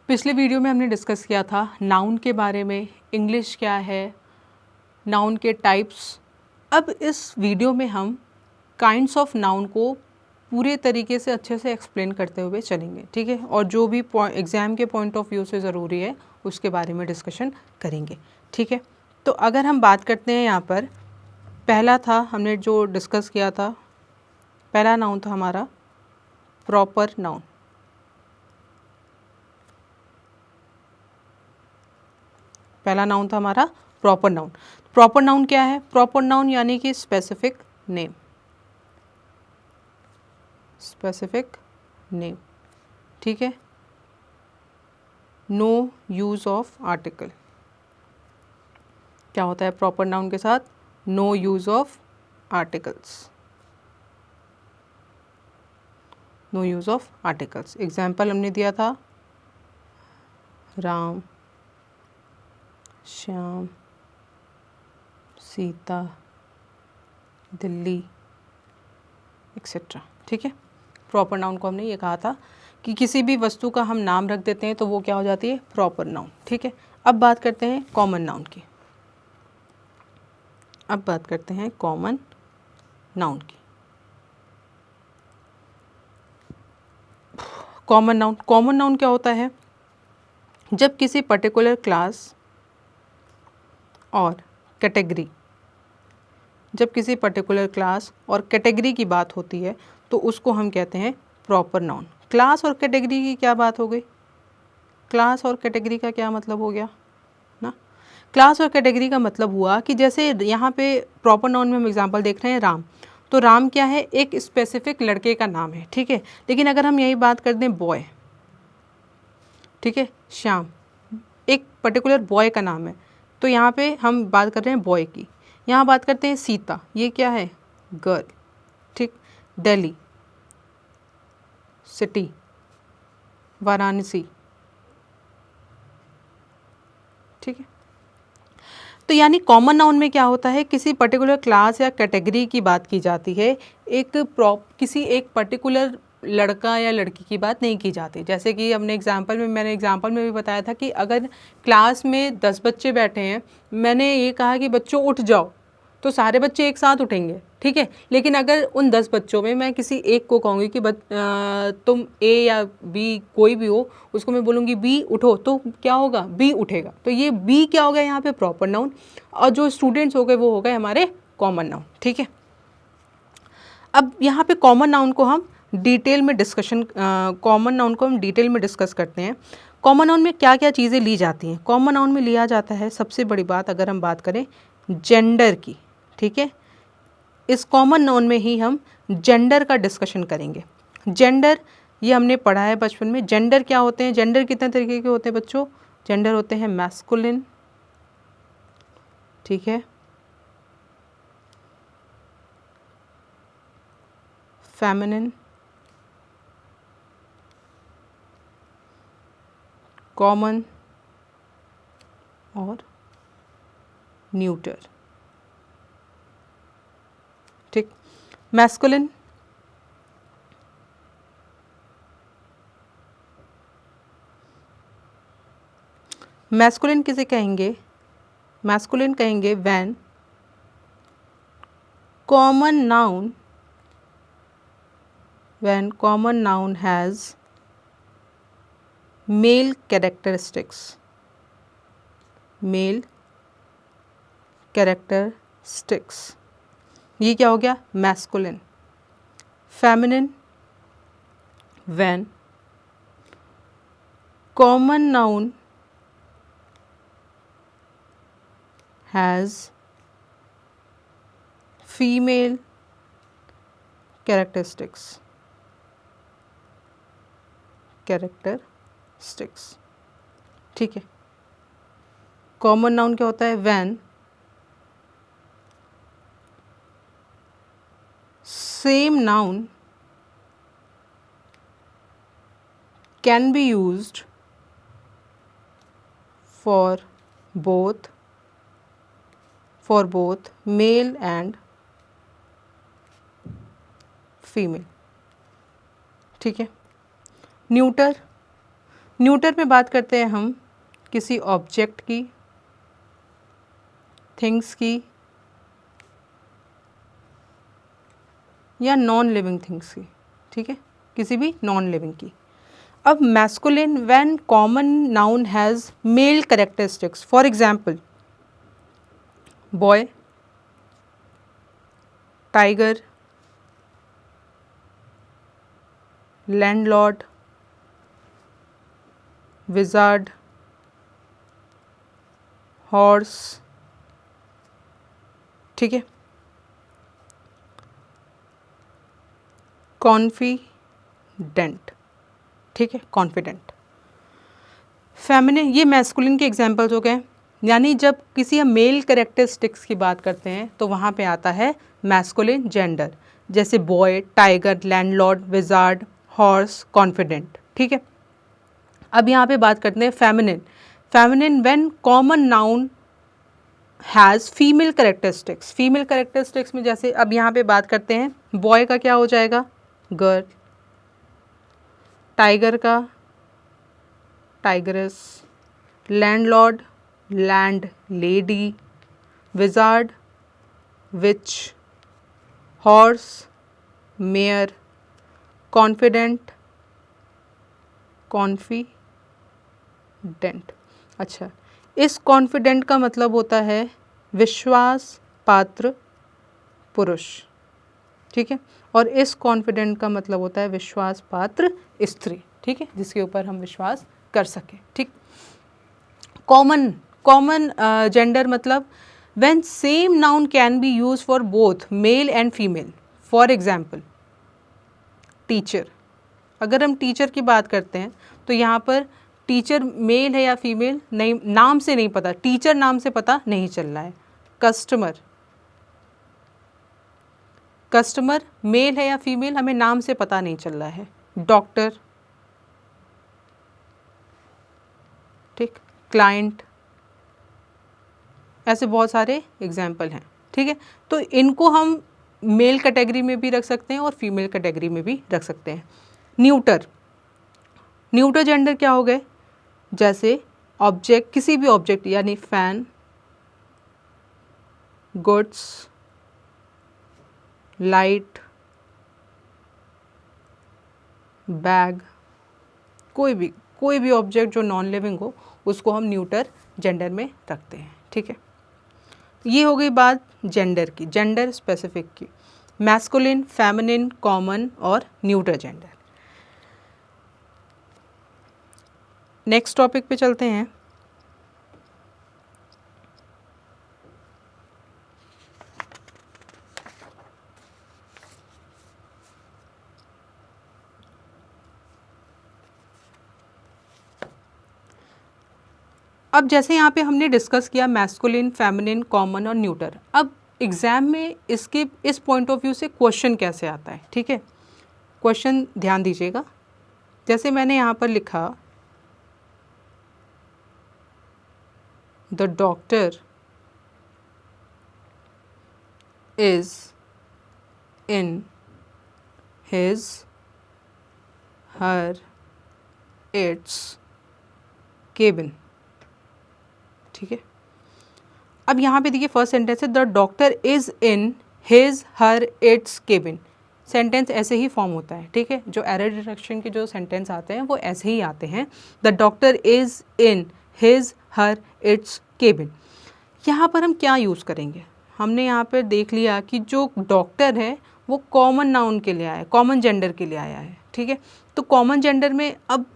पिछले वीडियो में हमने डिस्कस किया था नाउन के बारे में, इंग्लिश क्या है, नाउन के टाइप्स। अब इस वीडियो में हम काइंड्स ऑफ नाउन को पूरे तरीके से अच्छे से एक्सप्लेन करते हुए चलेंगे, ठीक है। और जो भी एग्ज़ाम के पॉइंट ऑफ व्यू से ज़रूरी है उसके बारे में डिस्कशन करेंगे, ठीक है। तो अगर हम बात करते हैं यहाँ पर, पहला था हमने जो डिस्कस किया था, पहला नाउन था हमारा प्रॉपर नाउन। पहला नाउन था हमारा प्रॉपर नाउन। प्रॉपर नाउन क्या है? प्रॉपर नाउन यानी कि स्पेसिफिक नेम, स्पेसिफिक नेम, ठीक है। No use of article. क्या होता है प्रॉपर नाउन के साथ? No use of articles, no use of articles. Example हमने दिया था राम, श्याम, सीता, दिल्ली, एक्सेट्रा, ठीक है। प्रॉपर नाउन को हमने ये कहा था कि किसी भी वस्तु का हम नाम रख देते हैं तो वो क्या हो जाती है? प्रॉपर नाउन, ठीक है। अब बात करते हैं कॉमन नाउन की। अब बात करते हैं कॉमन नाउन की। कॉमन नाउन, कॉमन नाउन क्या होता है? जब किसी पर्टिकुलर क्लास और कैटेगरी, जब किसी पर्टिकुलर क्लास और कैटेगरी की बात होती है तो उसको हम कहते हैं प्रॉपर नाउन। क्लास और कैटेगरी की क्या बात हो गई? क्लास और कैटेगरी का क्या मतलब हो गया ना? क्लास और कैटेगरी का मतलब हुआ कि जैसे यहाँ पे प्रॉपर नाउन में हम एग्जांपल देख रहे हैं राम, तो राम क्या है? एक स्पेसिफिक लड़के का नाम है, ठीक है। लेकिन अगर हम यही बात कर दें बॉय, ठीक है, श्याम एक पर्टिकुलर बॉय का नाम है, तो यहाँ पे हम बात कर रहे हैं बॉय की। यहाँ बात करते हैं सीता, ये क्या है? गर्ल, ठीक। दिल्ली, सिटी, वाराणसी, ठीक है। तो यानी कॉमन नाउन में क्या होता है? किसी पर्टिकुलर क्लास या कैटेगरी की बात की जाती है, किसी एक पर्टिकुलर लड़का या लड़की की बात नहीं की जाती। जैसे कि मैंने एग्जांपल में भी बताया था कि अगर क्लास में 10 बच्चे बैठे हैं, मैंने ये कहा कि बच्चों उठ जाओ, तो सारे बच्चे एक साथ उठेंगे, ठीक है। लेकिन अगर उन 10 बच्चों में मैं किसी एक को कहूँगी कि तुम ए या बी कोई भी हो, उसको मैं बोलूँगी बी उठो, तो क्या होगा? बी उठेगा। तो ये बी क्या हो गया यहाँ पे? Proper noun. और जो स्टूडेंट्स हो गए वो हो गए हमारे कॉमन नाउन, ठीक है। अब यहाँ पे कॉमन नाउन को हम डिटेल में डिस्कस करते हैं। कॉमन नाउन में क्या क्या चीज़ें ली जाती हैं? कॉमन नाउन में लिया जाता है सबसे बड़ी बात, अगर हम बात करें जेंडर की, ठीक है। इस कॉमन नाउन में ही हम जेंडर का डिस्कशन करेंगे। जेंडर ये हमने पढ़ा है बचपन में। जेंडर क्या होते हैं? जेंडर कितने तरीके के होते हैं बच्चों? जेंडर होते हैं मैस्कुलिन, ठीक है, फेमिनिन, कॉमन और न्यूटर, ठीक। मैस्कुलिन मैस्कुलिन किसे कहेंगे? मैस्कुलिन कहेंगे when common noun has male characteristics, male characteristics, ये क्या हो गया? Masculine. Feminine when common noun has female characteristics, ठीक है। कॉमन नाउन क्या होता है? When same noun can be used for both male and female, ठीक है। न्यूटर, न्यूटर में बात करते हैं हम किसी ऑब्जेक्ट की, थिंग्स की या नॉन लिविंग थिंग्स की, ठीक है, किसी भी नॉन लिविंग की। अब masculine when common noun has male characteristics, for example boy, tiger, landlord, wizard, horse, ठीक है, कॉन्फिडेंट, ठीक है, कॉन्फिडेंट। फेमिनिन, ये मैस्कुलिन के एग्जाम्पल्स हो गए। यानी जब किसी हम मेल कैरेक्टरिस्टिक्स की बात करते हैं तो वहाँ पे आता है मैस्कुलिन जेंडर, जैसे boy, tiger, landlord, wizard, horse, confident, ठीक है। अब यहाँ पे बात करते हैं feminine. Feminine when common noun has female characteristics, female characteristics में जैसे अब यहाँ पे बात करते हैं बॉय का क्या हो जाएगा, गर्ल, टाइगर का tigress, landlord land lady, wizard witch, horse mare, confident confident. अच्छा, इस कॉन्फिडेंट का मतलब होता है विश्वास पात्र पुरुष, ठीक है, और इस कॉन्फिडेंट का मतलब होता है विश्वास पात्र स्त्री, ठीक है, जिसके ऊपर हम विश्वास कर सकें, ठीक। कॉमन, कॉमन जेंडर मतलब when same noun can B use for both male and female. For example teacher, अगर हम टीचर की बात करते हैं तो यहाँ पर टीचर मेल है या फीमेल नहीं, नाम से नहीं पता, टीचर नाम से पता नहीं चल रहा है। कस्टमर, कस्टमर मेल है या फीमेल हमें नाम से पता नहीं चल रहा है। डॉक्टर, ठीक, क्लाइंट, ऐसे बहुत सारे एग्जाम्पल हैं, ठीक है। तो इनको हम मेल कैटेगरी में भी रख सकते हैं और फीमेल कैटेगरी में भी रख सकते हैं। न्यूटर, न्यूटर जेंडर क्या हो गए, जैसे ऑब्जेक्ट, किसी भी ऑब्जेक्ट यानी फैन, गुड्स, लाइट, बैग, कोई भी ऑब्जेक्ट जो नॉन लिविंग हो उसको हम न्यूटर जेंडर में रखते हैं, ठीक है। ये हो गई बात जेंडर की, जेंडर स्पेसिफिक की, मैस्कुलिन, फेमिनिन, कॉमन और न्यूटर जेंडर। नेक्स्ट टॉपिक पे चलते हैं। अब जैसे यहाँ पे हमने डिस्कस किया मैस्कुलिन, फेमिनिन, कॉमन और न्यूटर, अब एग्ज़ाम में इसके इस पॉइंट ऑफ व्यू से क्वेश्चन कैसे आता है, ठीक है। क्वेश्चन ध्यान दीजिएगा, जैसे मैंने यहाँ पर लिखा the doctor is in his her it's cabin, ठीक है। अब यहाँ पे देखिए फर्स्ट सेंटेंस है the doctor is in his her it's cabin. Sentence ऐसे ही फॉर्म होता है, ठीक है। जो एरर डिटेक्शन के जो सेंटेंस आते हैं वो ऐसे ही आते हैं, the doctor is in his her it's cabin. यहाँ पर हम क्या यूज़ करेंगे, हमने यहाँ पर देख लिया कि जो डॉक्टर है वो कॉमन नाउन के लिए आया है, कॉमन जेंडर के लिए आया है, ठीक है। तो कॉमन जेंडर में अब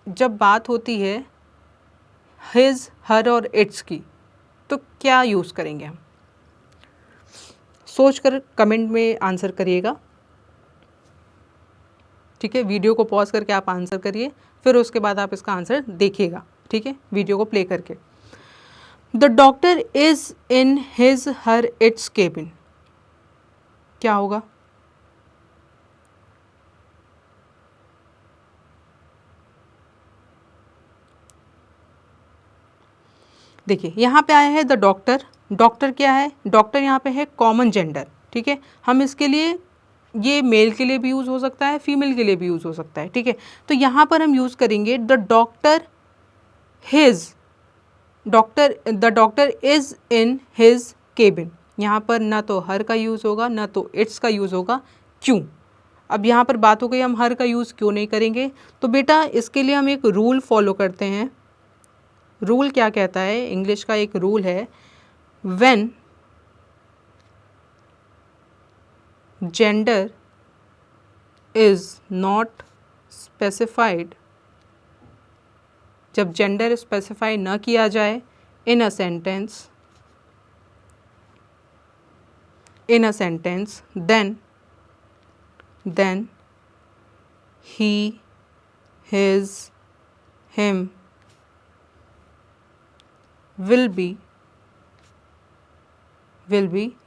जब बात होती है हिज, हर और इट्स की, तो क्या यूज़ करेंगे हम, सोच कर कमेंट में आंसर करिएगा, ठीक है। वीडियो को पॉज करके आप आंसर करिए, फिर उसके बाद आप इसका आंसर देखिएगा, ठीक है, वीडियो को प्ले करके। The doctor is in his her it's cabin, क्या होगा, देखिए यहाँ पे आया है द डॉक्टर, डॉक्टर क्या है, डॉक्टर यहाँ पे है कॉमन जेंडर, ठीक है। हम इसके लिए ये मेल के लिए भी यूज़ हो सकता है, फीमेल के लिए भी यूज़ हो सकता है, ठीक है। तो यहाँ पर हम यूज़ करेंगे the doctor is in his cabin. यहाँ पर ना तो हर का यूज़ होगा ना तो इट्स का यूज़ होगा। क्यों? अब यहाँ पर बात हो गई हम हर का यूज़ क्यों नहीं करेंगे। तो बेटा इसके लिए हम एक रूल फॉलो करते हैं। रूल क्या कहता है? इंग्लिश का एक रूल है, when gender is not specified, जब जेंडर स्पेसिफाई न किया जाए in a sentence, then he, his, him will be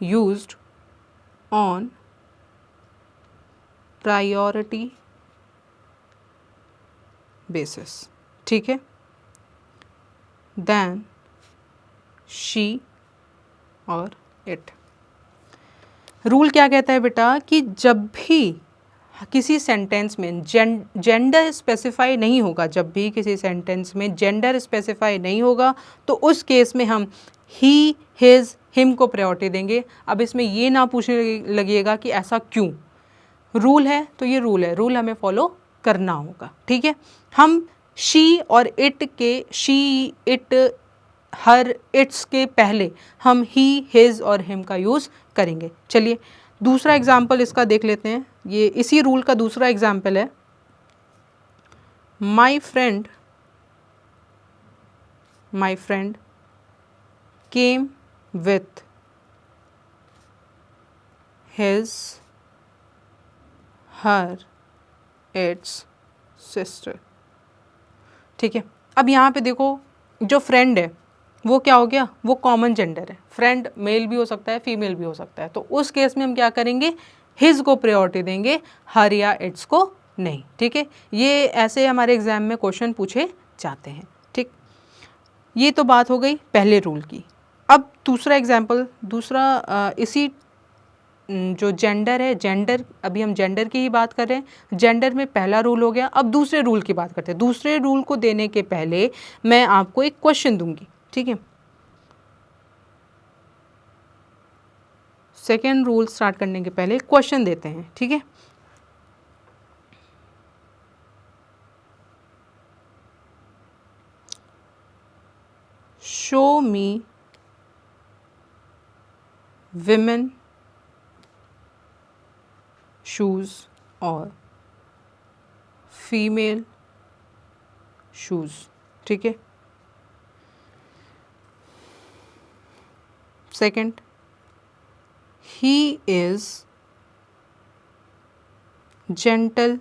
used on priority basis, ठीक है, then she और it। रूल क्या कहता है बेटा कि जब भी किसी सेंटेंस में जेंडर स्पेसिफाई नहीं होगा, जब भी किसी सेंटेंस में जेंडर स्पेसिफाई नहीं होगा तो उस केस में हम ही, हिज, हिम को प्रायोरिटी देंगे। अब इसमें ये ना पूछने लगिएगा कि ऐसा क्यों। रूल है तो ये रूल है, रूल हमें फॉलो करना होगा, ठीक है। हम शी और इट के, शी, इट, हर, इट्स के पहले हम ही, हिज और हिम का यूज़ करेंगे। चलिए दूसरा एग्जाम्पल इसका देख लेते हैं। ये इसी रूल का दूसरा एग्जाम्पल है, my friend came with his, her, it's sister, ठीक है। अब यहाँ पे देखो जो फ्रेंड है वो क्या हो गया, वो कॉमन जेंडर है। फ्रेंड मेल भी हो सकता है, फीमेल भी हो सकता है। तो उस केस में हम क्या करेंगे, हिज को प्रायोरिटी देंगे, हर या इट्स को नहीं, ठीक है। ये ऐसे हमारे एग्जाम में क्वेश्चन पूछे जाते हैं, ठीक। ये तो बात हो गई पहले रूल की। अब दूसरा एग्जाम्पल, दूसरा इसी जो जेंडर है, जेंडर, अभी हम जेंडर की ही बात कर रहे हैं। जेंडर में पहला रूल हो गया। अब दूसरे रूल की बात करते हैं। दूसरे रूल को देने के पहले मैं आपको एक क्वेश्चन दूंगी, ठीक है। सेकेंड रूल स्टार्ट करने के पहले क्वेश्चन देते हैं, ठीक है। शो मी विमेन शूज और फीमेल शूज, ठीक है। सेकंड, ही इज जेंटलमैन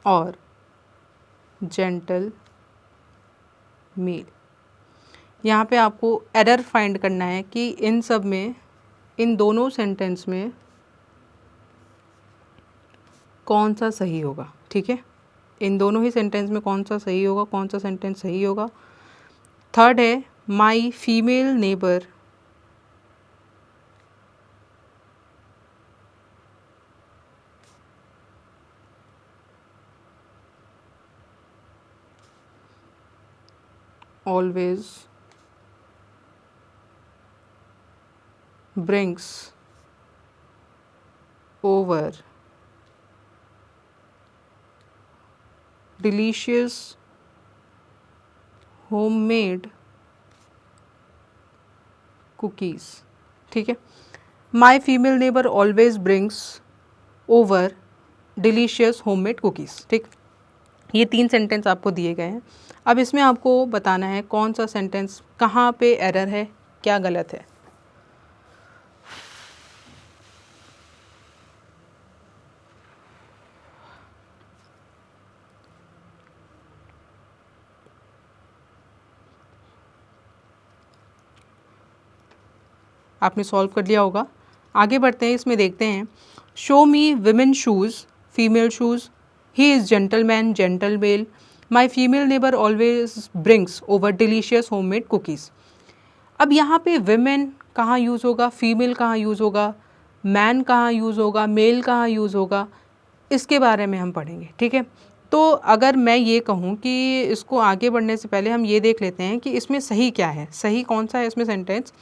और जेंटल मेल। यहाँ पे आपको एरर फाइंड करना है कि इन सब में, इन दोनों सेंटेंस में कौन सा सही होगा, ठीक है। इन दोनों ही सेंटेंस में कौन सा सही होगा, कौन सा सेंटेंस सही होगा। थर्ड है, माई female neighbour always brings over delicious homemade cookies, ठीक है। माई female neighbour always brings over delicious homemade cookies, ठीक। ये 3 सेंटेंस आपको दिए गए हैं। अब इसमें आपको बताना है कौन सा सेंटेंस कहाँ पे एरर है, क्या गलत है। आपने सॉल्व कर लिया होगा। आगे बढ़ते हैं, इसमें देखते हैं। Show me women shoes, female shoes, he is gentleman, gentle male, my female neighbour always brings over delicious homemade cookies. अब यहाँ पे विमेन कहाँ यूज़ होगा, फीमेल कहाँ यूज़ होगा, मैन कहाँ यूज़ होगा, मेल कहाँ यूज़ होगा, इसके बारे में हम पढ़ेंगे। ठीक है, तो अगर मैं ये कहूँ कि इसको आगे बढ़ने से पहले हम ये देख लेते हैं कि इसमें सही क्या है, सही कौन सा है इसमें सेंटेंस,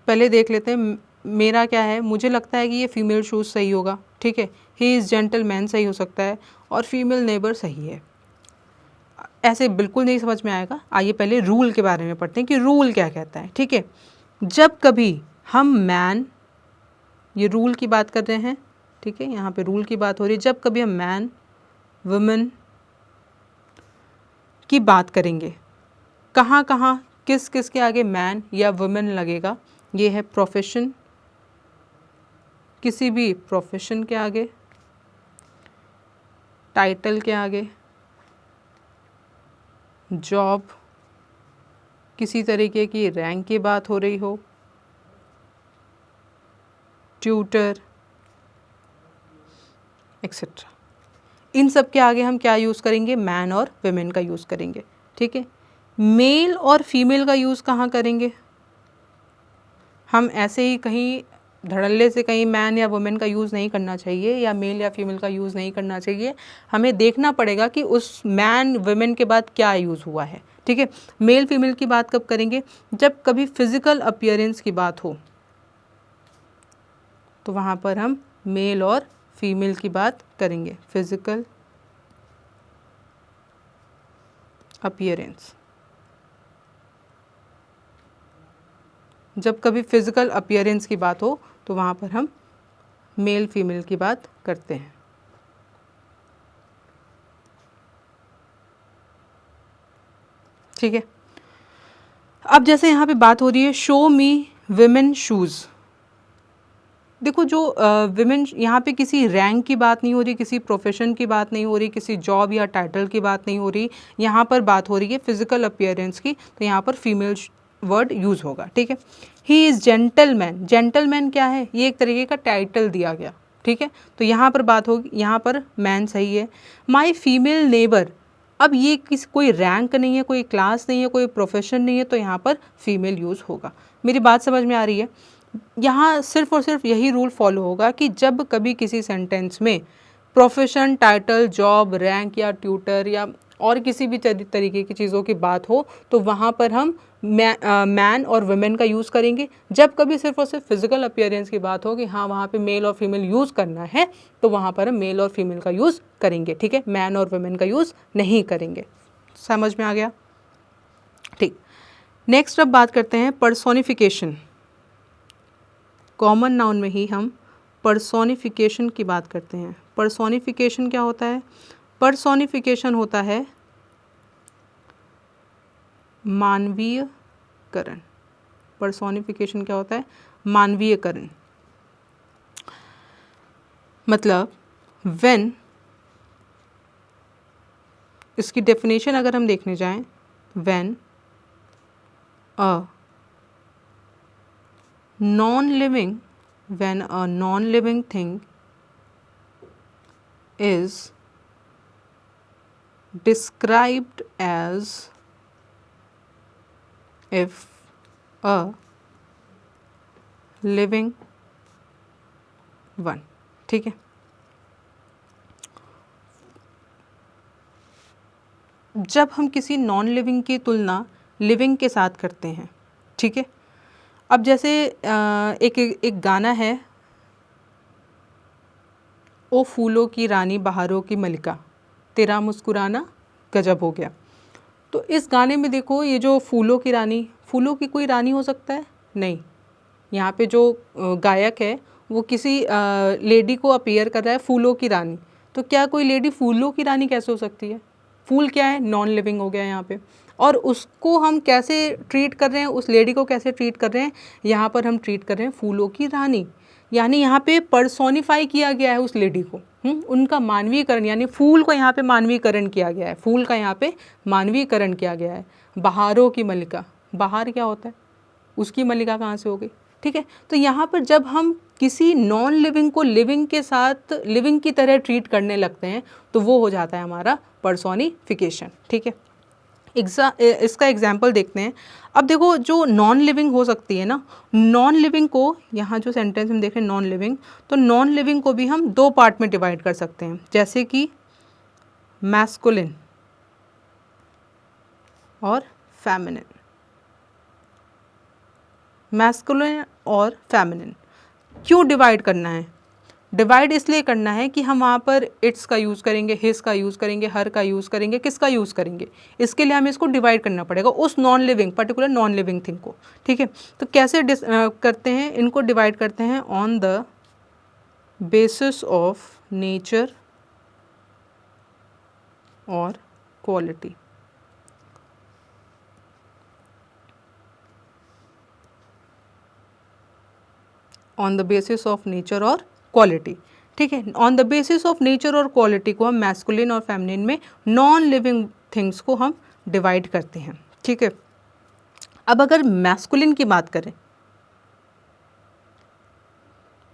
पहले देख लेते हैं। मेरा क्या है, मुझे लगता है कि ये फीमेल शूज़ सही होगा। ठीक है, ही इज़ जेंटलमैन सही हो सकता है, और फीमेल नेबर सही है। ऐसे बिल्कुल नहीं समझ में आएगा, आइए पहले रूल के बारे में पढ़ते हैं कि रूल क्या कहता है। ठीक है, जब कभी हम मैन, ये रूल की बात कर रहे हैं, ठीक है, यहाँ पे रूल की बात हो रही है, जब कभी हम मैन वुमेन की बात करेंगे, कहाँ कहाँ किस किस के आगे मैन या वुमेन लगेगा, ये है प्रोफेशन, किसी भी प्रोफेशन के आगे, टाइटल के आगे, जॉब, किसी तरीके की रैंक की बात हो रही हो, ट्यूटर एक्सेट्रा, इन सब के आगे हम क्या यूज़ करेंगे, मैन और वुमेन का यूज़ करेंगे। ठीक है, मेल और फीमेल का यूज़ कहाँ करेंगे, हम ऐसे ही कहीं धड़ल्ले से कहीं मैन या वुमेन का यूज़ नहीं करना चाहिए या मेल या फीमेल का यूज़ नहीं करना चाहिए, हमें देखना पड़ेगा कि उस मैन वुमेन के बाद क्या यूज़ हुआ है। ठीक है, मेल फीमेल की बात कब करेंगे, जब कभी फिजिकल अपीयरेंस की बात हो, तो वहाँ पर हम मेल और फीमेल की बात करेंगे, फिजिकल अपीयरेंस। जब कभी फिजिकल अपीयरेंस की बात हो तो वहाँ पर हम मेल फीमेल की बात करते हैं। ठीक है, अब जैसे यहाँ पे बात हो रही है शो मी विमेन शूज़, देखो जो विमेन, यहाँ पे किसी रैंक की बात नहीं हो रही, किसी प्रोफेशन की बात नहीं हो रही, किसी जॉब या टाइटल की बात नहीं हो रही, यहाँ पर बात हो रही है फिजिकल अपीयरेंस की, तो यहाँ पर फीमेल वर्ड यूज़ होगा। ठीक है, ही इज़ जेंटलमैन, जेंटलमैन क्या है, ये एक तरीके का टाइटल दिया गया। ठीक है, तो यहाँ पर बात होगी, यहाँ पर मैन सही है। माई फीमेल नेबर, अब ये कोई रैंक नहीं है, कोई क्लास नहीं है, कोई प्रोफेशन नहीं है, तो यहाँ पर फीमेल यूज़ होगा। मेरी बात समझ में आ रही है? यहाँ सिर्फ और सिर्फ यही रूल फॉलो होगा कि जब कभी किसी सेंटेंस में प्रोफेशन, टाइटल, जॉब, रैंक या ट्यूटर या और किसी भी तरीके की चीज़ों की बात हो तो वहाँ पर हम मैन और वुमेन का यूज़ करेंगे। जब कभी सिर्फ और सिर्फ फिजिकल अपीयरेंस की बात हो कि हाँ वहाँ पे मेल और फीमेल यूज़ करना है तो वहाँ पर हम मेल और फीमेल का यूज़ करेंगे। ठीक है, मैन और वुमेन का यूज़ नहीं करेंगे। समझ में आ गया? ठीक, नेक्स्ट अब बात करते हैं पर्सोनिफिकेशन। कॉमन नाउन में ही हम पर्सोनिफिकेशन की बात करते हैं। पर्सोनिफिकेशन क्या होता है? पर्सोनिफिकेशन होता है मानवीयकरण। पर्सोनिफिकेशन क्या होता है? मानवीयकरण। मतलब व्हेन, इसकी डेफिनेशन अगर हम देखने जाएं, when a non-living, when a non-living thing is described as if a living one। ठीक है, जब हम किसी नॉन लिविंग की तुलना लिविंग के साथ करते हैं, ठीक है, अब जैसे एक गाना है, ओ फूलों की रानी बहारों की मलिका, तेरा मुस्कुराना गजब हो गया। तो इस गाने में देखो, ये जो फूलों की रानी, फूलों की कोई रानी हो सकता है? नहीं। यहाँ पे जो गायक है वो किसी लेडी को अपीयर कर रहा है फूलों की रानी, तो क्या कोई लेडी फूलों की रानी कैसे हो सकती है? फूल क्या है? नॉन लिविंग हो गया यहाँ पे। और उसको हम कैसे ट्रीट कर रहे हैं, उस लेडी को कैसे ट्रीट कर रहे हैं? यहाँ पर हम ट्रीट कर रहे हैं फूलों की रानी, यानी यहाँ पे पर्सोनिफाई किया गया है उस लेडी को, उनका मानवीकरण, यानी फूल को यहाँ पे मानवीकरण किया गया है, फूल का यहाँ पे मानवीकरण किया गया है। बहारों की मलिका, बहार क्या होता है? उसकी मलिका कहाँ से हो गई? ठीक है, तो यहाँ पर जब हम किसी नॉन लिविंग को लिविंग के साथ लिविंग की तरह ट्रीट करने लगते हैं तो वो हो जाता है हमारा पर्सोनिफिकेशन। ठीक है, इसका एग्जाम्पल देखते हैं। अब देखो जो नॉन लिविंग हो सकती है ना, नॉन लिविंग को, यहाँ जो सेंटेंस हम देख रहे हैं नॉन लिविंग, तो नॉन लिविंग को भी हम दो पार्ट में डिवाइड कर सकते हैं, जैसे कि मैस्कुलिन और फेमिनिन। मैस्कुलिन और फेमिनिन क्यों डिवाइड करना है? डिवाइड इसलिए करना है कि हम वहाँ पर इट्स का यूज़ करेंगे, हिज का यूज़ करेंगे, हर का यूज़ करेंगे, किसका यूज़ करेंगे, इसके लिए हमें इसको डिवाइड करना पड़ेगा उस non living, particular non living thing को। ठीक है, तो कैसे करते हैं इनको? डिवाइड करते हैं on the basis of nature और quality. On the basis of nature और क्वालिटी। ठीक है, on the basis of nature और क्वालिटी को हम मैस्कुलिन और फेमिनिन में नॉन लिविंग थिंग्स को हम डिवाइड करते हैं। ठीक है, अब अगर मैस्कुलिन की बात करें,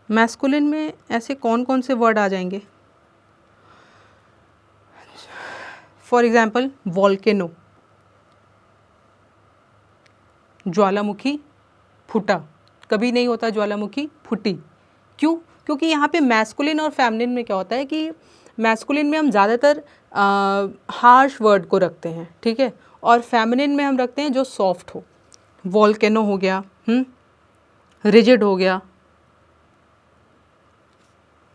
मैस्कुलिन में ऐसे कौन कौन से वर्ड आ जाएंगे? फॉर एग्जाम्पल वॉल्केनो, ज्वालामुखी फूटा, कभी नहीं होता ज्वालामुखी फूटी। क्यों? क्योंकि यहाँ पे मैस्कुलिन और फेमिनिन में क्या होता है कि मैस्कुलिन में हम ज़्यादातर हार्श वर्ड को रखते हैं, ठीक है, और फेमिनिन में हम रखते हैं जो सॉफ्ट हो। वॉल्केनो हो गया, रिजिड हो गया,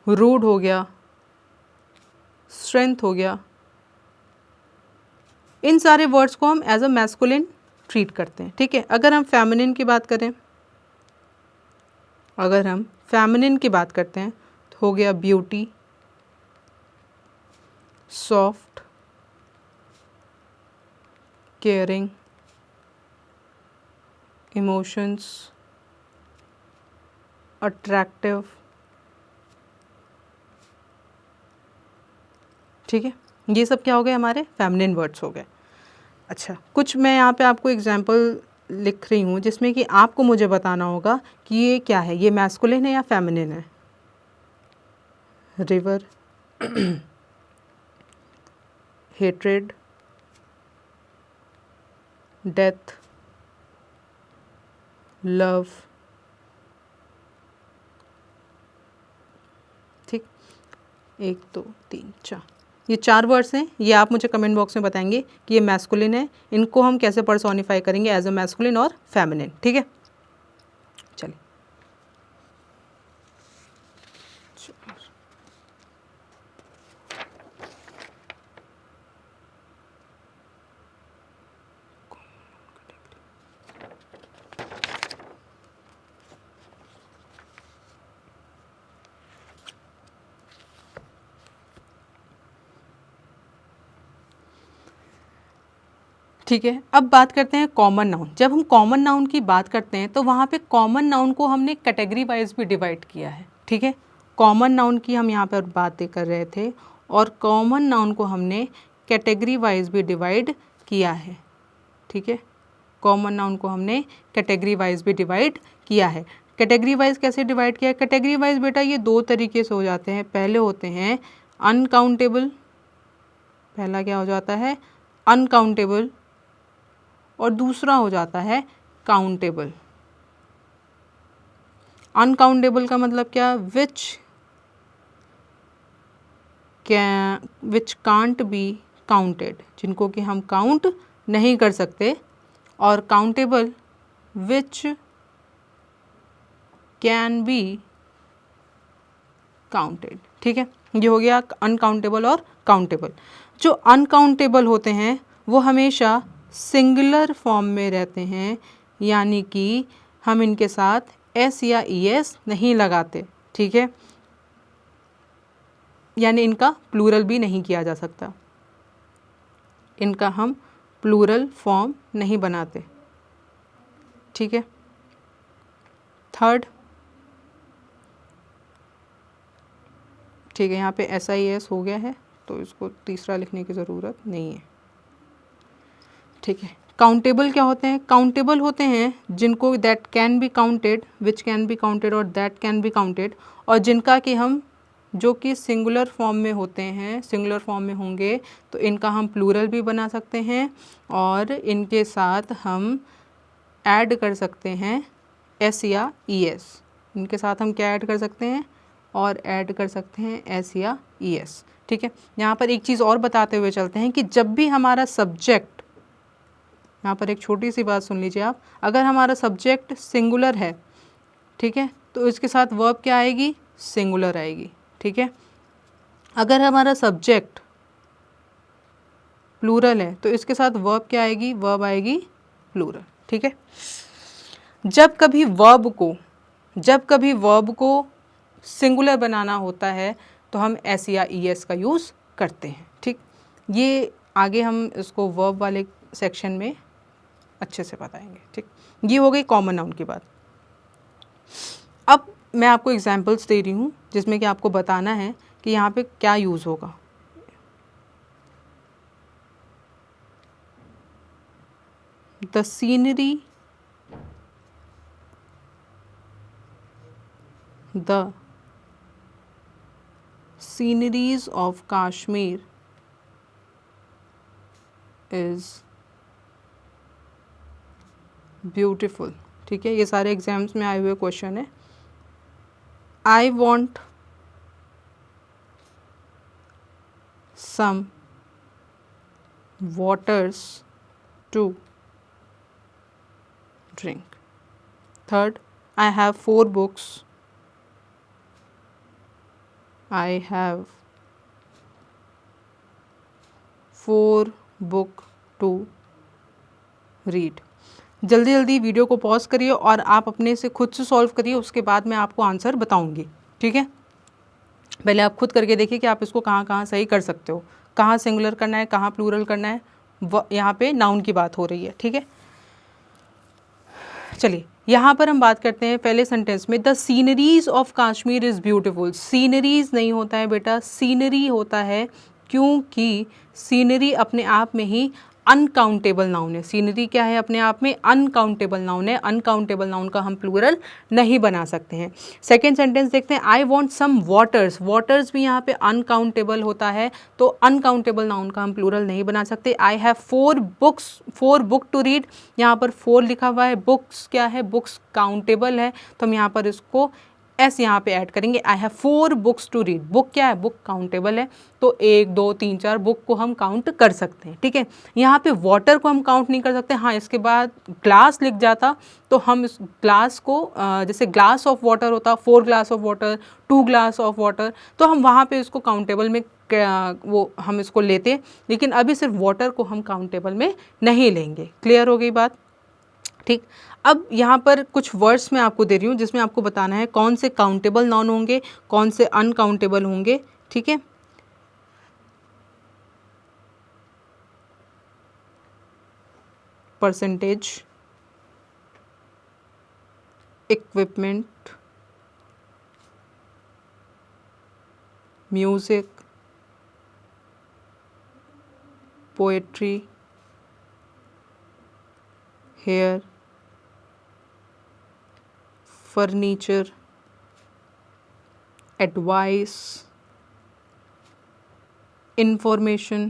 रूड हो गया, स्ट्रेंथ हो गया, इन सारे वर्ड्स को हम एज अ मैस्कुलिन ट्रीट करते हैं। ठीक है, अगर हम फेमिनिन की बात करें, अगर हम फेमिनिन की बात करते हैं तो हो गया beauty, soft, caring, emotions, attractive. ठीक है, ये सब क्या हो गए? हमारे फेमिनिन वर्ड्स हो गए। अच्छा, कुछ मैं यहाँ पे आपको एग्जांपल लिख रही हूँ जिसमें कि आपको मुझे बताना होगा कि ये क्या है, ये मैस्कुलिन है या फेमिनिन है। River, hatred, death, love. ठीक, 1 2 3 4, ये 4 वर्ड्स हैं। ये आप मुझे कमेंट बॉक्स में बताएंगे कि ये मैस्कुलिन है, इनको हम कैसे पर्सोनिफाई करेंगे एज अ मैस्कुलिन और फेमिनिन। ठीक है, चलिए। ठीक है, अब बात करते हैं कॉमन नाउन। जब हम कॉमन नाउन की बात करते हैं तो वहाँ पे कॉमन नाउन को हमने कैटेगरी वाइज भी डिवाइड किया है। ठीक है, कॉमन नाउन की हम यहाँ पर बातें कर रहे थे और कॉमन नाउन को हमने कैटेगरी वाइज भी डिवाइड किया है। ठीक है, कॉमन नाउन को हमने कैटेगरी वाइज भी डिवाइड किया है। कैटेगरी वाइज कैसे डिवाइड किया है? कैटेगरी वाइज बेटा ये 2 तरीके से हो जाते हैं। पहले होते हैं अनकाउंटेबल, पहला क्या हो जाता है? अनकाउंटेबल, और दूसरा हो जाता है काउंटेबल। अनकाउंटेबल का मतलब क्या? विच कांट बी काउंटेड, जिनको कि हम काउंट नहीं कर सकते, और countable which can be counted. ठीक है, ये हो गया अनकाउंटेबल और काउंटेबल। जो अनकाउंटेबल होते हैं वो हमेशा सिंगुलर फॉर्म में रहते हैं, यानी कि हम इनके साथ एस या ई एस नहीं लगाते। ठीक है, यानी इनका प्लूरल भी नहीं किया जा सकता, इनका हम प्लूरल फॉर्म नहीं बनाते। ठीक है, थर्ड, ठीक है, यहाँ पे एस आई एस हो गया है तो इसको तीसरा लिखने की ज़रूरत नहीं है। ठीक है, काउंटेबल क्या होते हैं? काउंटेबल होते हैं जिनको that can be counted, which can be counted और दैट कैन बी काउंटेड, और जिनका कि हम जो कि सिंगुलर फॉर्म में होते हैं, सिंगुलर फॉर्म में होंगे तो इनका हम प्लूरल भी बना सकते हैं और इनके साथ हम ऐड कर सकते हैं एस या ई एस। इनके साथ हम क्या ऐड कर सकते हैं, और ऐड कर सकते हैं एस या ई एस। ठीक है, यहाँ पर एक चीज़ और बताते हुए चलते हैं कि जब भी हमारा सब्जेक्ट, यहाँ पर एक छोटी सी बात सुन लीजिए आप, अगर हमारा सब्जेक्ट सिंगुलर है, ठीक है, तो इसके साथ वर्ब क्या आएगी, सिंगुलर आएगी। ठीक है, अगर हमारा सब्जेक्ट प्लूरल है तो इसके साथ वर्ब क्या आएगी, वर्ब आएगी प्लूरल। ठीक है, जब कभी वर्ब को सिंगुलर बनाना होता है तो हम एस या ई एस का यूज़ करते हैं। ठीक, ये आगे हम इसको वर्ब वाले सेक्शन में अच्छे से बताएंगे। ठीक, ये हो गई कॉमन नाउन की बात। अब मैं आपको एग्जांपल्स दे रही हूँ जिसमें कि आपको बताना है कि यहाँ पे क्या यूज़ होगा। The scenery, the sceneries of Kashmir is beautiful. ठीक है, ये सारे एग्जाम्स में आए हुए क्वेश्चन है। I want some waters to drink. Third, I have 4 books. I have 4 book to read. जल्दी जल्दी वीडियो को पॉज करिए और आप अपने से खुद से सॉल्व करिए, उसके बाद मैं आपको आंसर बताऊंगी। ठीक है, पहले आप खुद करके देखिए कि आप इसको कहाँ कहाँ सही कर सकते हो, कहाँ सिंगुलर करना है, कहाँ प्लूरल करना है। यहाँ पे नाउन की बात हो रही है। ठीक है, चलिए यहाँ पर हम बात करते हैं पहले सेंटेंस में, the sceneries of Kashmir is beautiful. Sceneries नहीं होता है बेटा, सीनरी होता है, क्योंकि सीनरी अपने आप में ही अनकाउंटेबल नाउन है। सीनरी क्या है, अपने आप में अनकाउंटेबल नाउन है। अनकाउंटेबल नाउन का हम प्लूरल नहीं बना सकते हैं। सेकेंड सेंटेंस देखते हैं, I want some waters. Waters भी यहाँ पे अनकाउंटेबल होता है, तो अनकाउंटेबल नाउन का हम प्लूरल नहीं बना सकते। I have 4 books, 4 book to read. यहाँ पर 4 लिखा हुआ है, बुक्स क्या है, बुक्स काउंटेबल है, तो हम यहाँ पर इसको एस यहाँ पे ऐड करेंगे। I have 4 books to read. Book क्या है, बुक काउंटेबल है, तो 1 2 3 4 बुक को हम काउंट कर सकते हैं। ठीक है, यहाँ पे वाटर को हम काउंट नहीं कर सकते। हाँ, इसके बाद ग्लास लिख जाता तो हम इस ग्लास को जैसे ग्लास ऑफ वाटर होता, 4 glass of water, 2 glass of water, तो हम वहाँ पे इसको काउंटेबल में वो हम इसको लेते, लेकिन अभी सिर्फ वाटर को हम काउंटेबल में नहीं लेंगे। क्लियर हो गई बात। ठीक, अब यहाँ पर कुछ वर्ड्स मैं आपको दे रही हूँ जिसमें आपको बताना है कौन से काउंटेबल नाउन होंगे, कौन से अनकाउंटेबल होंगे। ठीक है, percentage, equipment, music, poetry, hair, furniture, advice, information,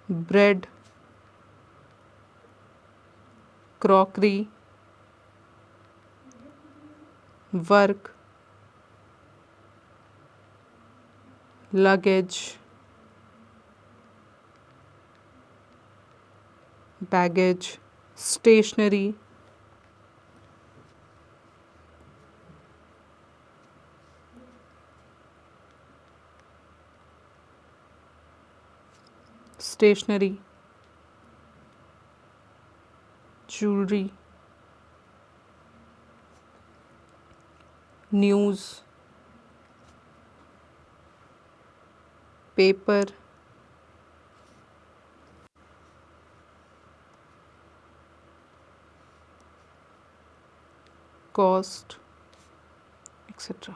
bread, crockery, work, luggage, baggage, stationery, jewellery, news, paper, cost, etcetera.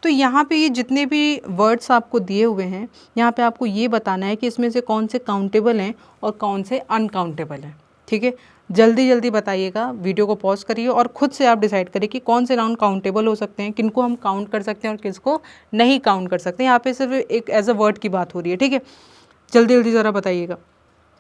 तो यहाँ पे ये जितने भी वर्ड्स आपको दिए हुए हैं, यहाँ पे आपको ये बताना है कि इसमें से कौन से काउंटेबल हैं और कौन से अनकाउंटेबल हैं। ठीक है, जल्दी जल्दी बताइएगा, वीडियो को पॉज करिए और खुद से आप डिसाइड करिए कि कौन से नाउन काउंटेबल हो सकते हैं, किनको हम काउंट कर सकते हैं और किसको नहीं काउंट कर सकते हैं। यहाँ पे सिर्फ एक एज अ वर्ड की बात हो रही है। ठीक है, जल्दी जल्दी ज़रा बताइएगा।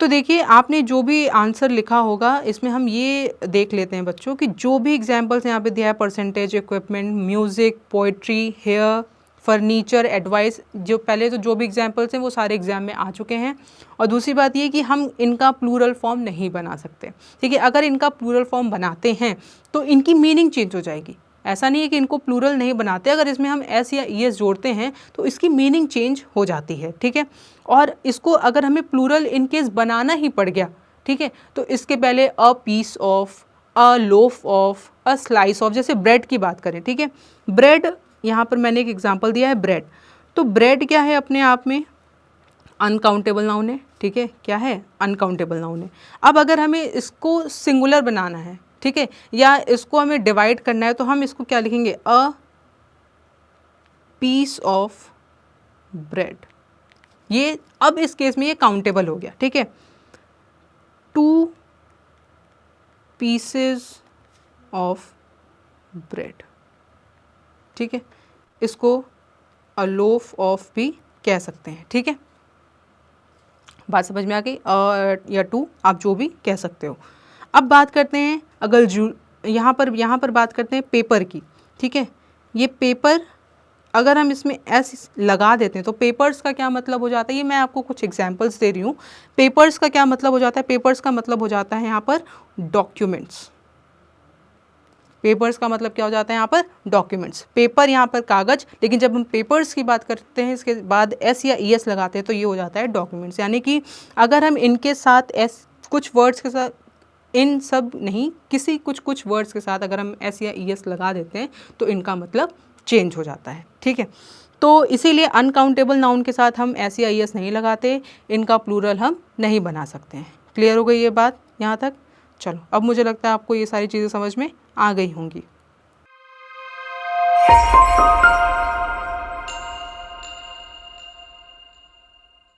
तो देखिए, आपने जो भी आंसर लिखा होगा इसमें हम ये देख लेते हैं बच्चों कि जो भी एग्जाम्पल्स यहाँ पे दिया है, percentage, equipment, music, poetry, hair, furniture, advice, जो पहले तो जो भी एग्जाम्पल्स हैं वो सारे एग्जाम में आ चुके हैं। और दूसरी बात ये कि हम इनका प्लूरल फॉर्म नहीं बना सकते। ठीक है, अगर इनका प्लूरल फॉर्म बनाते हैं तो इनकी मीनिंग चेंज हो जाएगी। ऐसा नहीं है कि इनको प्लूरल नहीं बनाते, अगर इसमें हम एस या ई एस जोड़ते हैं तो इसकी मीनिंग चेंज हो जाती है। ठीक है, और इसको अगर हमें प्लूरल इन केस बनाना ही पड़ गया, ठीक है, तो इसके पहले a piece of, a loaf of, a slice of, जैसे ब्रेड की बात करें। ठीक है, ब्रेड, यहाँ पर मैंने एक एग्जांपल दिया है ब्रेड। तो ब्रेड क्या है अपने आप में, अनकाउंटेबल नाउन है। ठीक है, क्या है, अनकाउंटेबल नाउन है। अब अगर हमें इसको सिंगुलर बनाना है, ठीक है, या इसको हमें डिवाइड करना है, तो हम इसको क्या लिखेंगे, अ पीस ऑफ ब्रेड। ये अब इस केस में ये काउंटेबल हो गया। ठीक है, 2 पीसेस ऑफ ब्रेड। ठीक है, इसको अ लोफ ऑफ भी कह सकते हैं। ठीक है, बात समझ में आ गई, या 2 आप जो भी कह सकते हो। अब बात करते हैं, अगर यहाँ पर बात करते हैं पेपर की। ठीक है, ये पेपर, अगर हम इसमें एस लगा देते हैं तो पेपर्स का क्या मतलब हो जाता है, ये मैं आपको कुछ एग्जांपल्स दे रही हूँ। पेपर्स का क्या मतलब हो जाता है, पेपर्स का मतलब हो जाता है यहाँ पर डॉक्यूमेंट्स। पेपर्स का मतलब क्या हो जाता है यहाँ पर, डॉक्यूमेंट्स। पेपर यहाँ पर कागज, लेकिन जब हम पेपर्स की बात करते हैं इसके बाद एस या ई एस लगाते हैं तो ये हो जाता है डॉक्यूमेंट्स। यानी कि अगर हम इनके साथ एस, कुछ वर्ड्स के साथ, इन सब नहीं, किसी कुछ वर्ड्स के साथ अगर हम एस या ई एस लगा देते हैं तो इनका मतलब चेंज हो जाता है। ठीक है, तो इसीलिए अनकाउंटेबल नाउन के साथ हम एस या ई एस नहीं लगाते, इनका प्लूरल हम नहीं बना सकते हैं। क्लियर हो गई ये बात यहाँ तक? चलो, अब मुझे लगता है आपको ये सारी चीज़ें समझ में आ गई होंगी।